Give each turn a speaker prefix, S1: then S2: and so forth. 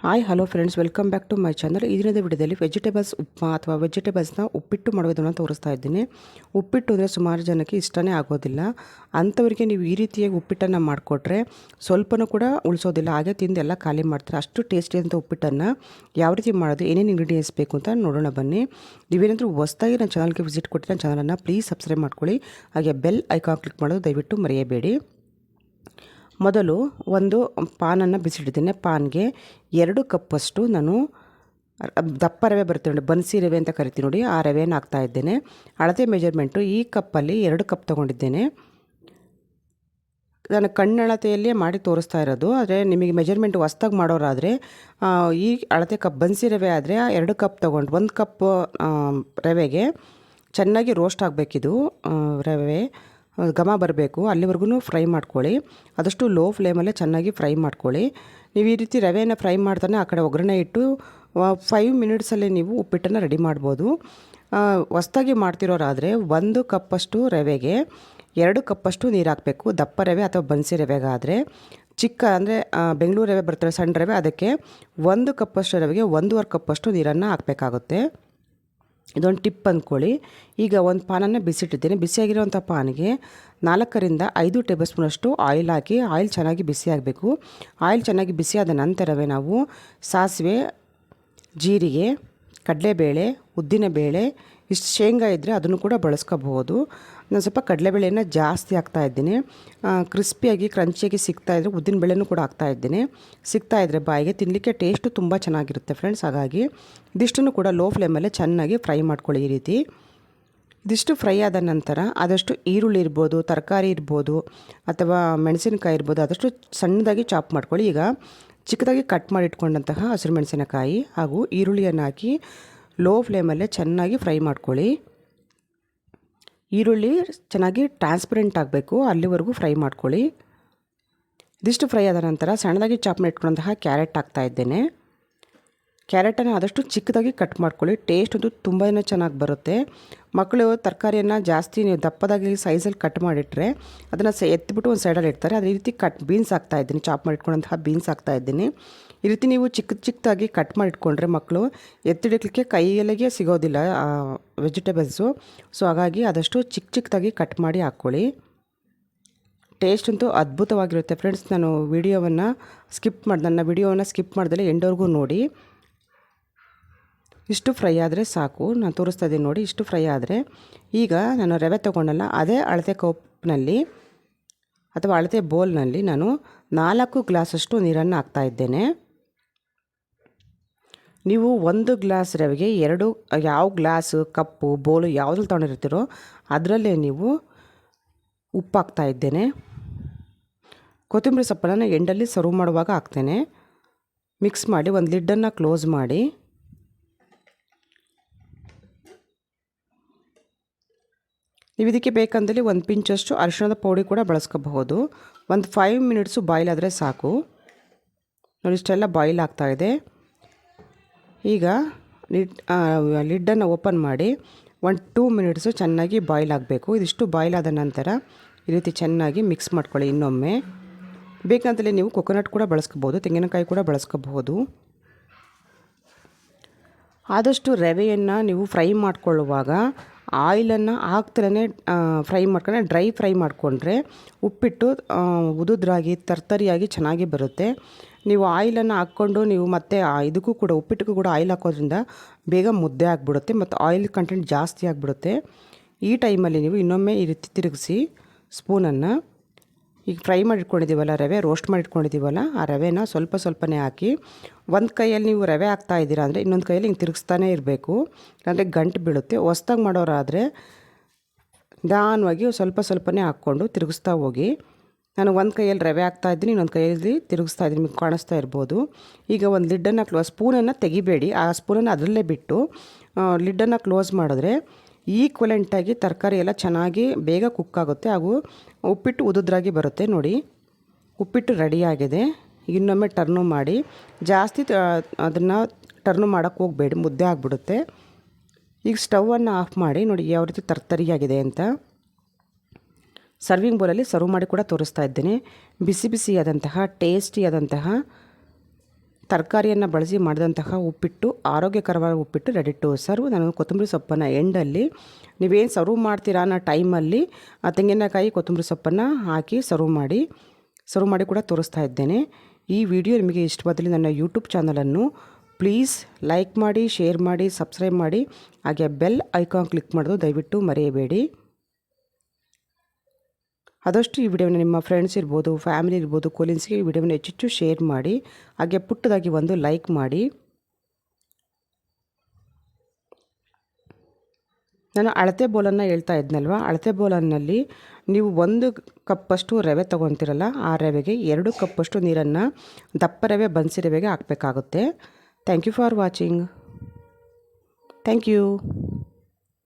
S1: Hi hello friends, welcome back to my channel. ಇದರಿಂದ ವಿಡಿಯೋದಲ್ಲಿ vegetables upma ಅಥವಾ ವೆಜಿಟೇಬಲ್ಸ್ನ ಉಪ್ಪಿಟ್ಟು ಮಾಡೋದನ್ನು ತೋರಿಸ್ತಾ ಇದ್ದೀನಿ. ಉಪ್ಪಿಟ್ಟು ಅಂದರೆ ಸುಮಾರು ಜನಕ್ಕೆ ಇಷ್ಟನೇ ಆಗೋದಿಲ್ಲ. ಅಂಥವರಿಗೆ ನೀವು ಈ ರೀತಿಯಾಗಿ ಉಪ್ಪಿಟ್ಟನ್ನು ಮಾಡಿಕೊಟ್ರೆ ಸ್ವಲ್ಪನೂ ಕೂಡ ಉಳಿಸೋದಿಲ್ಲ, ಹಾಗೆ ತಿಂದು ಎಲ್ಲ ಖಾಲಿ ಮಾಡ್ತಾರೆ. ಅಷ್ಟು ಟೇಸ್ಟಿಯಾದಂಥ ಉಪ್ಪಿಟ್ಟನ್ನು ಯಾವ ರೀತಿ ಮಾಡೋದು, ಏನೇನು ಇಂಗ್ರೀಡಿಯೆಂಟ್ಸ್ ಬೇಕು ಅಂತ ನೋಡೋಣ ಬನ್ನಿ. ನೀವೇನಾದರೂ ಹೊಸದಾಗಿ ನನ್ನ ಚಾನಲ್ಗೆ ವಿಸಿಟ್ ಕೊಟ್ಟು ನನ್ನ ಚಾನಲನ್ನು ಪ್ಲೀಸ್ ಸಬ್ಸ್ಕ್ರೈಬ್ ಮಾಡ್ಕೊಳ್ಳಿ, ಹಾಗೆ ಬೆಲ್ ಐಕಾನ್ ಕ್ಲಿಕ್ ಮಾಡೋದು ದಯವಿಟ್ಟು ಮರೆಯಬೇಡಿ. ಮೊದಲು ಒಂದು ಪಾನನ್ನು ಬಿಸಿಟ್ಟಿದ್ದೇನೆ. ಪಾನ್ಗೆ 2 ಕಪ್ಪಷ್ಟು ನಾನು ದಪ್ಪ ರವೆ ಬರುತ್ತೆ ನೋಡಿ, ಬನ್ಸಿ ರವೆ ಅಂತ ಕರಿತೀನಿ ನೋಡಿ, ಆ ರವೆಯನ್ನು ಹಾಕ್ತಾಯಿದ್ದೇನೆ. ಅಳತೆ ಮೆಜರ್ಮೆಂಟು ಈ ಕಪ್ಪಲ್ಲಿ 2 ಕಪ್ ತೊಗೊಂಡಿದ್ದೇನೆ. ನಾನು ಕಣ್ಣಳತೆಯಲ್ಲೇ ಮಾಡಿ ತೋರಿಸ್ತಾ ಇರೋದು. ಆದರೆ ನಿಮಗೆ ಮೆಜರ್ಮೆಂಟ್ ಹೊಸ್ದಾಗಿ ಮಾಡೋರಾದರೆ ಈ ಅಳತೆ ಕಪ್ ಬನ್ಸಿ ರವೆ ಆದರೆ 2 ಕಪ್ ತೊಗೊಂಡು 1 ಕಪ್ ರವೆಗೆ ಚೆನ್ನಾಗಿ ರೋಸ್ಟ್ ಆಗಬೇಕಿದು ರವೆ, ಘಮ ಬರಬೇಕು, ಅಲ್ಲಿವರೆಗೂ ಫ್ರೈ ಮಾಡ್ಕೊಳ್ಳಿ. ಆದಷ್ಟು ಲೋ ಫ್ಲೇಮಲ್ಲೇ ಚೆನ್ನಾಗಿ ಫ್ರೈ ಮಾಡ್ಕೊಳ್ಳಿ. ನೀವು ಈ ರೀತಿ ರವೆಯನ್ನು ಫ್ರೈ ಮಾಡ್ತಾನೆ ಆ ಕಡೆ ಒಗ್ಗರಣೆ ಇಟ್ಟು 5 ಮಿನಿಟ್ಸಲ್ಲೇ ನೀವು ಉಪ್ಪಿಟ್ಟನ್ನು ರೆಡಿ ಮಾಡ್ಬೋದು. ಹೊಸ್ದಾಗಿ ಮಾಡ್ತಿರೋರಾದರೆ 1 ಕಪ್ಪಷ್ಟು ರವೆಗೆ 2 ಕಪ್ಪಷ್ಟು ನೀರು ಹಾಕಬೇಕು. ದಪ್ಪ ರವೆ ಅಥವಾ ಬನ್ಸಿ ರವೆಗಾದರೆ, ಚಿಕ್ಕ ಅಂದರೆ ಬೆಂಗಳೂರು ರವೆ ಬರ್ತಾರೆ ಸಣ್ಣ ರವೆ, ಅದಕ್ಕೆ 1 ಕಪ್ಪಷ್ಟು ರವೆಗೆ 1.5 ಕಪ್ಪಷ್ಟು ನೀರನ್ನು ಹಾಕಬೇಕಾಗುತ್ತೆ. ಇದೊಂದು ಟಿಪ್ ಅಂದ್ಕೊಳ್ಳಿ. ಈಗ ಒಂದು ಪಾನನ್ನು ಬಿಸಿಟ್ಟಿದ್ದೇನೆ. ಬಿಸಿಯಾಗಿರೋವಂಥ ಪಾನಿಗೆ 4ರಿಂದ 5 ಟೇಬಲ್ ಸ್ಪೂನಷ್ಟು ಆಯಿಲ್ ಹಾಕಿ, ಆಯಿಲ್ ಚೆನ್ನಾಗಿ ಬಿಸಿ ಆಗಬೇಕು. ಆಯಿಲ್ ಚೆನ್ನಾಗಿ ಬಿಸಿಯಾದ ನಂತರವೇ ನಾವು ಸಾಸಿವೆ, ಜೀರಿಗೆ, ಕಡಲೆಬೇಳೆ, ಉದ್ದಿನಬೇಳೆ, ಇಷ್ಟು ಶೇಂಗಾ ಇದ್ದರೆ ಅದನ್ನು ಕೂಡ ಬಳಸ್ಕೋಬಹುದು. ನಾನು ಸ್ವಲ್ಪ ಕಡಲೆಬೇಳೆಯನ್ನು ಜಾಸ್ತಿ ಹಾಕ್ತಾಯಿದ್ದೀನಿ. ಕ್ರಿಸ್ಪಿಯಾಗಿ ಕ್ರಂಚಿಯಾಗಿ ಸಿಗ್ತಾಯಿದ್ರೆ ಉದ್ದಿನಬೇಳೆನೂ ಕೂಡ ಹಾಕ್ತಾಯಿದ್ದೀನಿ. ಸಿಗ್ತಾಯಿದ್ರೆ ಬಾಯಿಗೆ ತಿನ್ನಲಿಕ್ಕೆ ಟೇಸ್ಟು ತುಂಬ ಚೆನ್ನಾಗಿರುತ್ತೆ ಫ್ರೆಂಡ್ಸ್. ಹಾಗಾಗಿ ಇದಿಷ್ಟನ್ನು ಕೂಡ ಲೋ ಫ್ಲೇಮಲ್ಲೇ ಚೆನ್ನಾಗಿ ಫ್ರೈ ಮಾಡ್ಕೊಳ್ಳಿ. ಈ ರೀತಿ ಇದಿಷ್ಟು ಫ್ರೈ ಆದ ನಂತರ ಆದಷ್ಟು ಈರುಳ್ಳಿ ಇರ್ಬೋದು, ತರಕಾರಿ ಇರ್ಬೋದು, ಅಥವಾ ಮೆಣಸಿನಕಾಯಿ ಇರ್ಬೋದು, ಆದಷ್ಟು ಸಣ್ಣದಾಗಿ ಚಾಪ್ ಮಾಡ್ಕೊಳ್ಳಿ. ಈಗ ಚಿಕ್ಕದಾಗಿ ಕಟ್ ಮಾಡಿ ಇಟ್ಕೊಂಡಂತಹ ಹಸಿರು ಮೆಣಸಿನಕಾಯಿ ಹಾಗೂ ಈರುಳ್ಳಿಯನ್ನು ಹಾಕಿ ಲೋ ಫ್ಲೇಮಲ್ಲೇ ಚೆನ್ನಾಗಿ ಫ್ರೈ ಮಾಡ್ಕೊಳ್ಳಿ. ಈರುಳ್ಳಿ ಚೆನ್ನಾಗಿ ಟ್ರಾನ್ಸ್ಪರೆಂಟ್ ಆಗಬೇಕು, ಅಲ್ಲಿವರೆಗೂ ಫ್ರೈ ಮಾಡ್ಕೊಳ್ಳಿ. ಇದಿಷ್ಟು ಫ್ರೈ ಆದ ನಂತರ ಸಣ್ಣದಾಗಿ ಚಾಪ್ ಮಾಡಿ ಇಟ್ಕೊಂಡಂತಹ ಕ್ಯಾರೆಟ್ ಹಾಕ್ತಾಯಿದ್ದೇನೆ. ಕ್ಯಾರೆಟನ್ನು ಆದಷ್ಟು ಚಿಕ್ಕದಾಗಿ ಕಟ್ ಮಾಡ್ಕೊಳ್ಳಿ. ಟೇಸ್ಟ್ ಅಂತೂ ತುಂಬಾ ಚೆನ್ನಾಗಿ ಬರುತ್ತೆ. ಮಕ್ಕಳು ತರಕಾರಿಯನ್ನು ಜಾಸ್ತಿ ನೀವು ದಪ್ಪದಾಗಿ ಸೈಜಲ್ಲಿ ಕಟ್ ಮಾಡಿಟ್ರೆ ಅದನ್ನು ಎತ್ತಿಬಿಟ್ಟು ಒಂದು ಸೈಡಲ್ಲಿ ಇಡ್ತಾರೆ. ಅದೇ ರೀತಿ ಬೀನ್ಸ್ ಹಾಕ್ತಾಯಿದ್ದೀನಿ, ಚಾಪ್ ಮಾಡಿಟ್ಕೊಂಡಂತಹ ಬೀನ್ಸ್ ಹಾಕ್ತಾಯಿದ್ದೀನಿ. ಈ ರೀತಿ ನೀವು ಚಿಕ್ಕದಾಗಿ ಕಟ್ ಮಾಡಿಟ್ಕೊಂಡ್ರೆ ಮಕ್ಕಳು ಎತ್ತಿಡಲಿಕ್ಕೆ ಕೈಯಲ್ಲಿಗೆ ಸಿಗೋದಿಲ್ಲ ವೆಜಿಟೇಬಲ್ಸು. ಸೊ ಹಾಗಾಗಿ ಆದಷ್ಟು ಚಿಕ್ಕದಾಗಿ ಕಟ್ ಮಾಡಿ ಹಾಕ್ಕೊಳ್ಳಿ. ಟೇಸ್ಟ್ ಅಂತೂ ಅದ್ಭುತವಾಗಿರುತ್ತೆ ಫ್ರೆಂಡ್ಸ್. ನಾನು ನನ್ನ ವಿಡಿಯೋವನ್ನು ಸ್ಕಿಪ್ ಮಾಡ್ದಲೇ ಎಂಡವರೆಗೂ ನೋಡಿ. ಇಷ್ಟು ಫ್ರೈ ಆದರೆ ಸಾಕು. ನಾನು ತೋರಿಸ್ತಾ ಇದ್ದೀನಿ ನೋಡಿ, ಇಷ್ಟು ಫ್ರೈ ಆದರೆ ಈಗ ನಾನು ರವೆ ತೊಗೊಂಡಲ್ಲ, ಅದೇ ಅಳತೆ ಕಪ್ನಲ್ಲಿ ಅಥವಾ ಅಳತೆ ಬೌಲ್ನಲ್ಲಿ ನಾನು 4 ಗ್ಲಾಸಷ್ಟು ನೀರನ್ನು ಹಾಕ್ತಾಯಿದ್ದೇನೆ. ನೀವು 1 ಗ್ಲಾಸ್ ರವೆಗೆ 2 ಯಾವ ಗ್ಲಾಸು, ಕಪ್ಪು, ಬೌಲು ಯಾವುದ್ರಲ್ಲಿ ತೊಗೊಂಡಿರ್ತೀರೋ ಅದರಲ್ಲೇ ನೀವು ಉಪ್ಪು ಹಾಕ್ತಾಯಿದ್ದೇನೆ. ಕೊತ್ತಂಬರಿ ಸೊಪ್ಪನ್ನು ಎಂಡಲ್ಲಿ ಸರ್ವ್ ಮಾಡುವಾಗ ಹಾಕ್ತೇನೆ. ಮಿಕ್ಸ್ ಮಾಡಿ ಒಂದು ಲಿಡ್ಡನ್ನು ಕ್ಲೋಸ್ ಮಾಡಿ ನೀವು ಇದಕ್ಕೆ ಬೇಕಂದಲ್ಲಿ 1 ಪಿಂಚಷ್ಟು ಅರಿಶಿಣದ ಪೌಡಿ ಕೂಡ ಬಳಸ್ಕೋಬಹುದು. ಒಂದು 5 ಮಿನಿಟ್ಸು ಬಾಯ್ಲ್ ಆದರೆ ಸಾಕು. ನೋಡಿ ಇಷ್ಟೆಲ್ಲ ಬಾಯ್ಲ್ ಆಗ್ತಾಯಿದೆ. ಈಗ ಲಿಡ್ಡನ್ನು ಓಪನ್ ಮಾಡಿ 2 ಮಿನಿಟ್ಸು ಚೆನ್ನಾಗಿ ಬಾಯ್ಲ್ ಆಗಬೇಕು. ಇದಿಷ್ಟು ಬಾಯ್ಲ್ ಆದ ನಂತರ ಈ ರೀತಿ ಚೆನ್ನಾಗಿ ಮಿಕ್ಸ್ ಮಾಡ್ಕೊಳ್ಳಿ. ಇನ್ನೊಮ್ಮೆ ಬೇಕಂತಲೇ ನೀವು ಕೊಕೊನಟ್ ಕೂಡ ಬಳಸ್ಕೋಬೋದು, ತೆಂಗಿನಕಾಯಿ ಕೂಡ ಬಳಸ್ಕೋಬಹುದು. ಆದಷ್ಟು ರವೆಯನ್ನು ನೀವು ಫ್ರೈ ಮಾಡ್ಕೊಳ್ಳುವಾಗ ಆಯಿಲನ್ನು ಹಾಕ್ತಲೇ ಡ್ರೈ ಫ್ರೈ ಮಾಡಿಕೊಂಡ್ರೆ ಉಪ್ಪಿಟ್ಟು ಉದುದ್ರಾಗಿ ತರ್ತರಿಯಾಗಿ ಚೆನ್ನಾಗಿ ಬರುತ್ತೆ. ನೀವು ಆಯಿಲನ್ನು ಹಾಕ್ಕೊಂಡು ನೀವು ಮತ್ತೆ ಇದಕ್ಕೂ ಕೂಡ ಉಪ್ಪಿಟ್ಟಿಗೂ ಕೂಡ ಆಯಿಲ್ ಹಾಕೋದ್ರಿಂದ ಬೇಗ ಮುದ್ದೆ ಆಗಿಬಿಡುತ್ತೆ ಮತ್ತು ಆಯಿಲ್ ಕಂಟೆಂಟ್ ಜಾಸ್ತಿ ಆಗಿಬಿಡುತ್ತೆ. ಈ ಟೈಮಲ್ಲಿ ನೀವು ಇನ್ನೊಮ್ಮೆ ಈ ರೀತಿ ತಿರುಗಿಸಿ ಸ್ಪೂನನ್ನು, ಈಗ ಫ್ರೈ ಮಾಡಿಟ್ಕೊಂಡಿದ್ದೀವಲ್ಲ ರವೆ, ರೋಸ್ಟ್ ಮಾಡಿಟ್ಕೊಂಡಿದ್ದೀವಲ್ಲ ಆ ರವೆನ ಸ್ವಲ್ಪನೇ ಹಾಕಿ, ಒಂದು ಕೈಯಲ್ಲಿ ನೀವು ರವೆ ಹಾಕ್ತಾ ಇದ್ದೀರಾ ಅಂದರೆ ಇನ್ನೊಂದು ಕೈಯಲ್ಲಿ ಹಿಂಗೆ ತಿರುಗಿಸ್ತಾನೆ ಇರಬೇಕು, ಅಂದರೆ ಗಂಟು ಬೀಳುತ್ತೆ. ಹೊಸ್ದಾಗಿ ಮಾಡೋರಾದರೆ ನಿಧಾನವಾಗಿ ಸ್ವಲ್ಪನೇ ಹಾಕ್ಕೊಂಡು ತಿರುಗಿಸ್ತಾ ಹೋಗಿ. ನಾನು ಒಂದು ಕೈಯಲ್ಲಿ ರವೆ ಹಾಕ್ತಾಯಿದ್ದೀನಿ, ಇನ್ನೊಂದು ಕೈಯಲ್ಲಿ ತಿರುಗಿಸ್ತಾ ಇದ್ದೀನಿ, ನಿಮಗೆ ಕಾಣಿಸ್ತಾ ಇರ್ಬೋದು. ಈಗ ಒಂದು ಲಿಡ್ಡನ್ನು ಸ್ಪೂನನ್ನು ತೆಗಿಬೇಡಿ, ಆ ಸ್ಪೂನನ್ನು ಅದರಲ್ಲೇ ಬಿಟ್ಟು ಲಿಡ್ಡನ್ನು ಕ್ಲೋಸ್ ಮಾಡಿದ್ರೆ ಈಕ್ವಲೆಂಟಾಗಿ ತರಕಾರಿ ಎಲ್ಲ ಚೆನ್ನಾಗಿ ಬೇಗ ಕುಕ್ ಆಗುತ್ತೆ ಹಾಗೂ ಉಪ್ಪಿಟ್ಟು ಉದುದ್ರಾಗಿ ಬರುತ್ತೆ. ನೋಡಿ ಉಪ್ಪಿಟ್ಟು ರೆಡಿಯಾಗಿದೆ. ಇನ್ನೊಮ್ಮೆ ಟರ್ನು ಮಾಡಿ, ಜಾಸ್ತಿ ಅದನ್ನು ಟರ್ನು ಮಾಡೋಕ್ಕೆ ಹೋಗಬೇಡಿ, ಮುದ್ದೆ ಆಗಿಬಿಡುತ್ತೆ. ಈಗ ಸ್ಟವನ್ನು ಆಫ್ ಮಾಡಿ ನೋಡಿ ಯಾವ ರೀತಿ ತರ್ತರಿಯಾಗಿದೆ ಅಂತ. ಸರ್ವಿಂಗ್ ಬೌಲಲ್ಲಿ ಸರ್ವ್ ಮಾಡಿ ಕೂಡ ತೋರಿಸ್ತಾ ಇದ್ದೇನೆ. ಬಿಸಿಯಾದಂತಹ ಟೇಸ್ಟಿಯಾದಂತಹ ತರಕಾರಿಯನ್ನು ಬಳಸಿ ಮಾಡಿದಂತಹ ಉಪ್ಪಿಟ್ಟು, ಆರೋಗ್ಯಕರವಾದ ಉಪ್ಪಿಟ್ಟು ರೆಡಿ ಟು ಸರ್ವ್. ನಾನು ಕೊತ್ತಂಬರಿ ಸೊಪ್ಪನ್ನು ಎಂಡಲ್ಲಿ ನೀವೇನು ಸರ್ವ್ ಮಾಡ್ತೀರಾ ಅನ್ನೋ ಟೈಮಲ್ಲಿ ತೆಂಗಿನಕಾಯಿ ಕೊತ್ತಂಬರಿ ಸೊಪ್ಪನ್ನು ಹಾಕಿ ಸರ್ವ್ ಮಾಡಿ ಕೂಡ ತೋರಿಸ್ತಾ ಇದ್ದೇನೆ. ಈ ವಿಡಿಯೋ ನಿಮಗೆ ಇಷ್ಟವಾದಲ್ಲಿ ನನ್ನ ಯೂಟ್ಯೂಬ್ ಚಾನಲನ್ನು ಪ್ಲೀಸ್ ಲೈಕ್ ಮಾಡಿ, ಶೇರ್ ಮಾಡಿ, ಸಬ್ಸ್ಕ್ರೈಬ್ ಮಾಡಿ, ಹಾಗೆ ಬೆಲ್ ಐಕಾನ್ ಕ್ಲಿಕ್ ಮಾಡೋದು ದಯವಿಟ್ಟು ಮರೆಯಬೇಡಿ. ಆದಷ್ಟು ಈ ವಿಡಿಯೋನ ನಿಮ್ಮ ಫ್ರೆಂಡ್ಸ್ ಇರ್ಬೋದು, ಫ್ಯಾಮಿಲಿ ಇರ್ಬೋದು, ಕೊಲೀಗ್ಸ್ಗೆ ಈ ವಿಡಿಯೋನ ಹೆಚ್ಚು ಶೇರ್ ಮಾಡಿ, ಹಾಗೆ ಪುಟ್ಟದಾಗಿ ಒಂದು ಲೈಕ್ ಮಾಡಿ. ನಾನು ಅಳತೆ ಬೌಲನ್ನು ಹೇಳ್ತಾ ಇದ್ನಲ್ವ, ಅಳತೆ ಬೌಲನ್ನಲ್ಲಿ ನೀವು 1 ಕಪ್ಪಷ್ಟು ರವೆ ತೊಗೊತೀರಲ್ಲ, ಆ ರವೆಗೆ 2 ಕಪ್ಪಷ್ಟು ನೀರನ್ನು ದಪ್ಪ ರವೆ ಬನ್ಸಿ ರವೆಗೆ ಹಾಕಬೇಕಾಗುತ್ತೆ. Thank you for watching. Thank you.